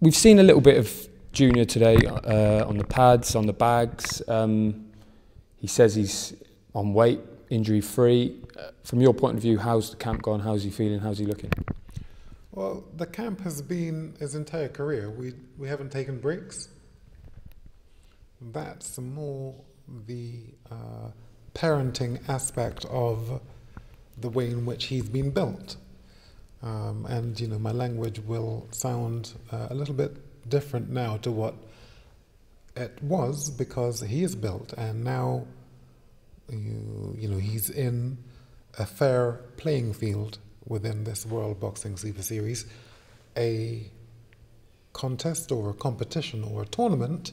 we've seen a little bit of Junior today on the pads, on the bags. He says he's on weight, injury-free. From your point of view, how's the camp gone? How's he feeling? How's he looking? Well, the camp has been his entire career. We haven't taken breaks. That's more the parenting aspect of the way in which he's been built. And, you know, my language will sound a little bit different now to what it was, because he is built, and now you know, he's in a fair playing field within this World Boxing Super Series, a contest or a competition or a tournament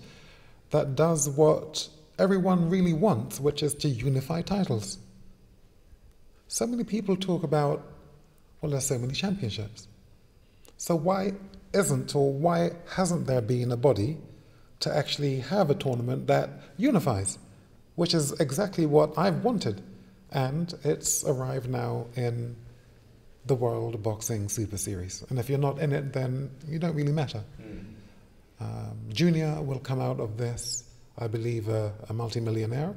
that does what everyone really wants, which is to unify titles. So many people talk about, well, there's so many championships. So why isn't, or why hasn't there been a body to actually have a tournament that unifies, which is exactly what I've wanted. And it's arrived now in the World Boxing Super Series. And if you're not in it, then you don't really matter. Junior will come out of this, I believe, a multi-millionaire.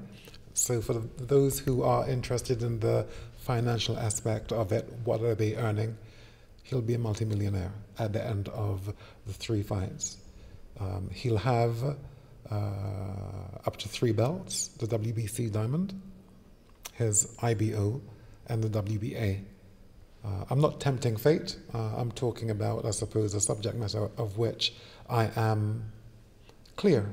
So for those who are interested in the financial aspect of it, what are they earning? He'll be a multi-millionaire at the end of the 3 fights. He'll have up to 3 belts, the WBC Diamond, his IBO, and the WBA. I'm not tempting fate. I'm talking about, I suppose, a subject matter of which I am clear.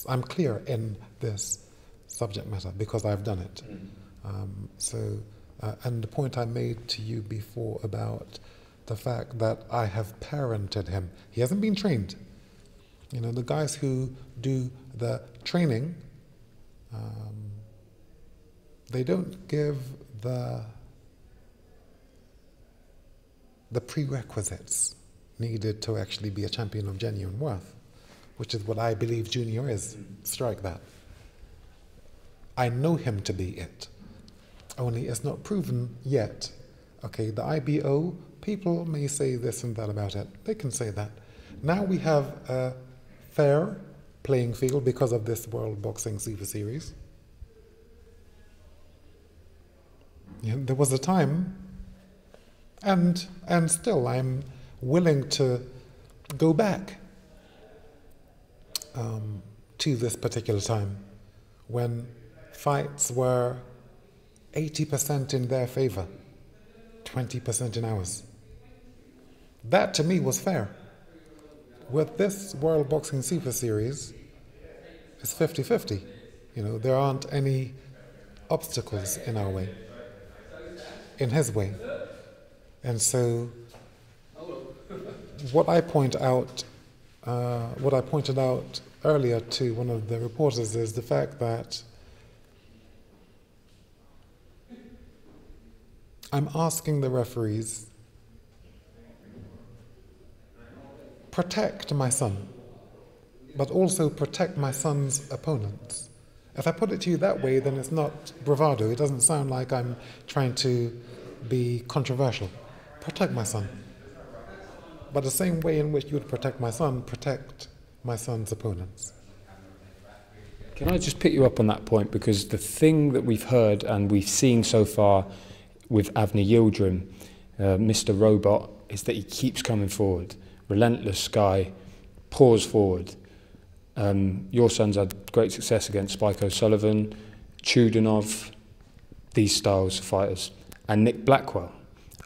I'm clear in this subject matter because I've done it. And the point I made to you before about the fact that I have parented him. He hasn't been trained. You know, the guys who do the training, they don't give the prerequisites needed to actually be a champion of genuine worth, which is what I believe Junior is. Strike that. I know him to be it. Only it's not proven yet. Okay, the IBO, people may say this and that about it. They can say that. Now we have a fair playing field because of this World Boxing Super Series. You know, there was a time, and still I'm willing to go back to this particular time when fights were 80% in their favor, 20% in ours. That to me was fair. With this World Boxing Super Series, it's 50-50. You know, there aren't any obstacles in our way, in his way. And so what I pointed out earlier to one of the reporters is the fact that I'm asking the referees, protect my son, but also protect my son's opponents. If I put it to you that way, then it's not bravado. It doesn't sound like I'm trying to be controversial. Protect my son. But the same way in which you would protect my son, protect my son's opponents. Can I just pick you up on that point? Because the thing that we've heard and we've seen so far with Avni Yildirim, Mr. Robot, is that he keeps coming forward. Relentless guy, pours forward. Your son's had great success against Spike O'Sullivan, Chudinov, these styles of fighters, and Nick Blackwell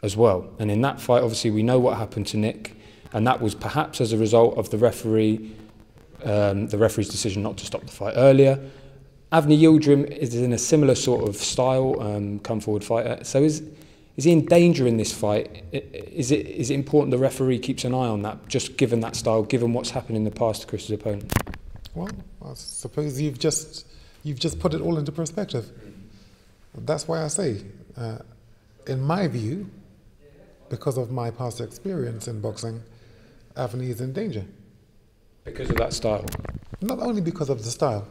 as well. And in that fight, obviously, we know what happened to Nick, and that was perhaps as a result of the referee's decision not to stop the fight earlier. Avni Yildirim is in a similar sort of style, come forward fighter. So is he in danger in this fight? Is it important the referee keeps an eye on that, just given that style, given what's happened in the past to Chris's opponent? Well, I suppose you've just put it all into perspective. That's why I say, in my view, because of my past experience in boxing, Avni is in danger. Because of that style? Not only because of the style.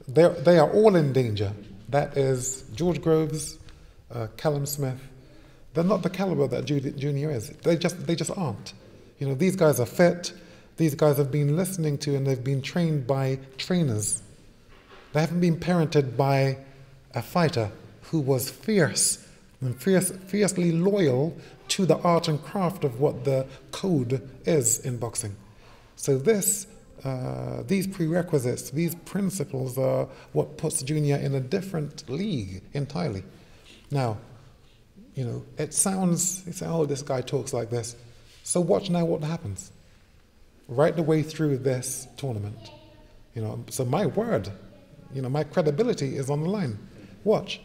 They are all in danger. That is George Groves, Callum Smith. They're not the caliber that Junior is. They just aren't. These guys are fit. These guys have been listening to and they've been trained by trainers. They haven't been parented by a fighter who was fierce and fiercely loyal to the art and craft of what the code is in boxing. So these prerequisites, these principles are what puts Junior in a different league entirely. Now, it sounds, you say, oh, this guy talks like this. So watch now what happens. Right the way through this tournament. So my word, my credibility is on the line. Watch.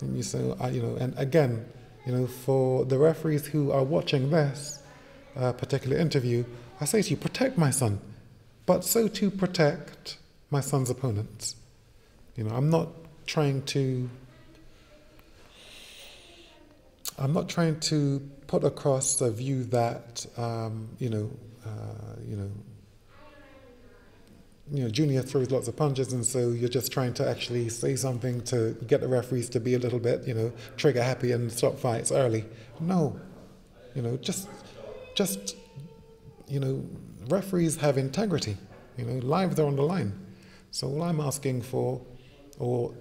And you say, and again, for the referees who are watching this particular interview, I say to you, protect my son, but so to protect my son's opponents. I'm not trying to put across a view that Junior throws lots of punches, and so you're just trying to actually say something to get the referees to be a little bit, trigger happy and stop fights early. No, referees have integrity. Lives are on the line. So all I'm asking for, or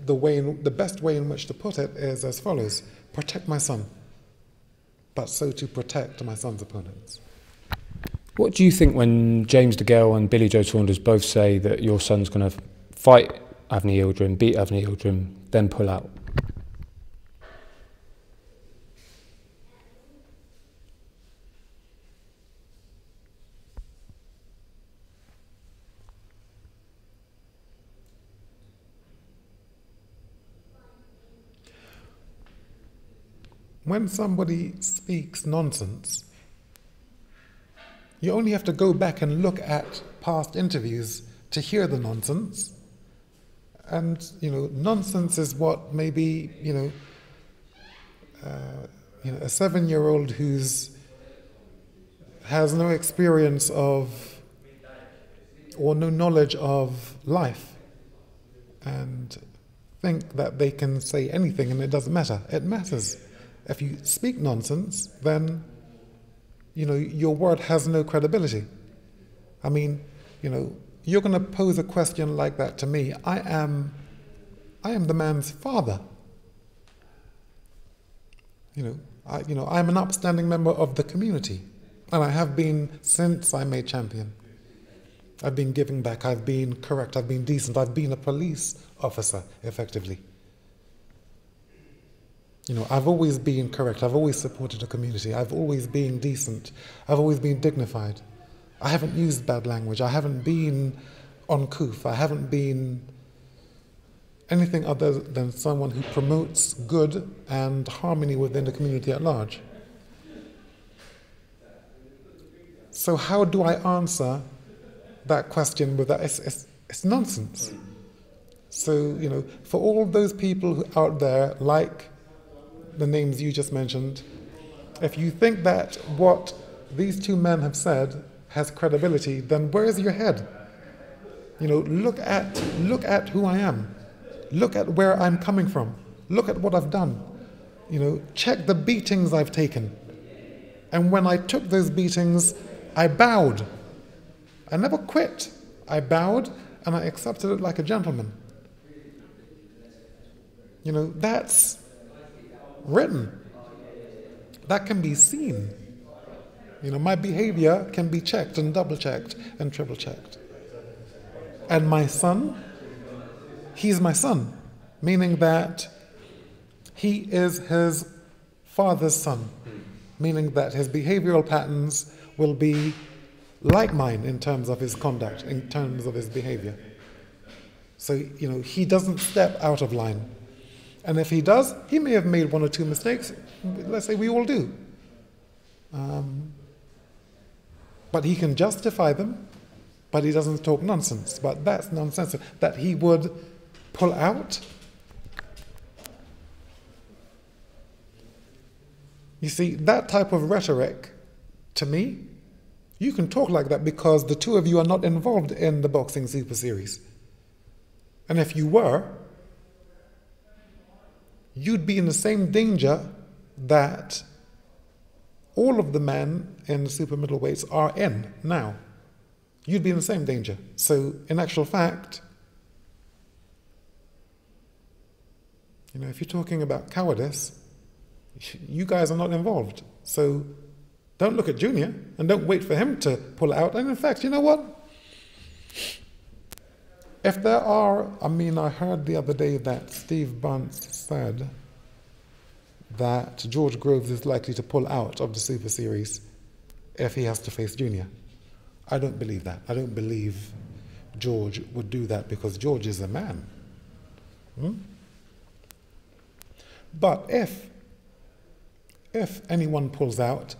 the best way in which to put it is as follows: protect my son, but so to protect my son's opponents. What do you think when James DeGale and Billy Joe Saunders both say that your son's going to fight Avni Yildirim, beat Avni Yildirim, then pull out? When somebody speaks nonsense, you only have to go back and look at past interviews to hear the nonsense. And, nonsense is what maybe, a 7-year-old has no experience of or no knowledge of life and think that they can say anything and it doesn't matter. It matters. If you speak nonsense, then your word has no credibility. I mean, you're going to pose a question like that to me. I am the man's father. I'm an upstanding member of the community, and I have been since I made champion. I've been giving back. I've been correct. I've been decent. I've been a police officer, effectively. I've always been correct. I've always supported the community. I've always been decent. I've always been dignified. I haven't used bad language. I haven't been uncouth. I haven't been anything other than someone who promotes good and harmony within the community at large. So how do I answer that question with that? It's nonsense. So, for all those people out there, like the names you just mentioned, if you think that what these two men have said has credibility, then where is your head? Look at who I am. Look at where I'm coming from. Look at what I've done. Check the beatings I've taken. And when I took those beatings, I bowed. I never quit. I bowed and I accepted it like a gentleman. That's written. That can be seen. My behavior can be checked and double-checked and triple-checked. And my son, he's my son, meaning that he is his father's son, meaning that his behavioral patterns will be like mine in terms of his conduct, in terms of his behavior. So, he doesn't step out of line. And if he does, he may have made one or two mistakes. Let's say we all do. But he can justify them, but he doesn't talk nonsense. But that's nonsense. That he would pull out. You see, that type of rhetoric, to me, you can talk like that because the two of you are not involved in the boxing super series. And if you were, you'd be in the same danger that all of the men in the super middleweights are in now. You'd be in the same danger. So in actual fact, if you're talking about cowardice, you guys are not involved. So don't look at Junior and don't wait for him to pull out. And in fact, you know what? If there are, I heard the other day that Steve Bunce said that George Groves is likely to pull out of the Super Series if he has to face Junior. I don't believe that. I don't believe George would do that because George is a man. But if anyone pulls out,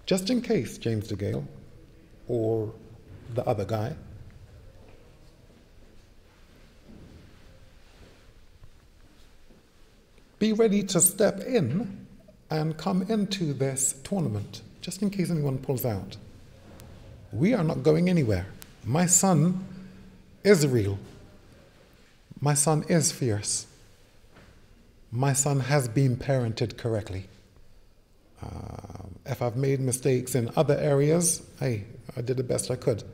just in case James DeGale or the other guy, be ready to step in and come into this tournament, just in case anyone pulls out. We are not going anywhere. My son is real. My son is fierce. My son has been parented correctly. If I've made mistakes in other areas, hey, I did the best I could.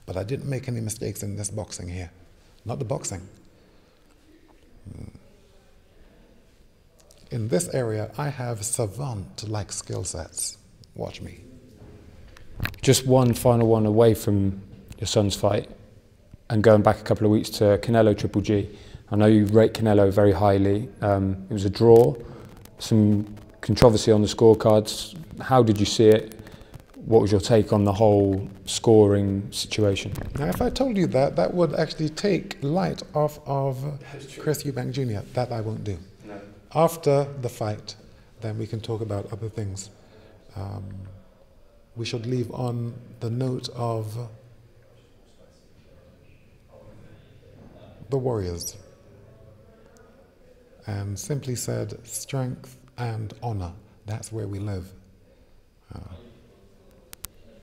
But I didn't make any mistakes in this boxing here. Not the boxing. In this area, I have savant-like skill sets. Watch me. Just one final one away from your son's fight, and going back a couple of weeks to Canelo Triple G. I know you rate Canelo very highly. It was a draw, some controversy on the scorecards. How did you see it? What was your take on the whole scoring situation? Now, if I told you that, that would actually take light off of Chris Eubank Jr. That I won't do. No. After the fight, then we can talk about other things. We should leave on the note of the Warriors, and simply said strength and honor. That's where we live.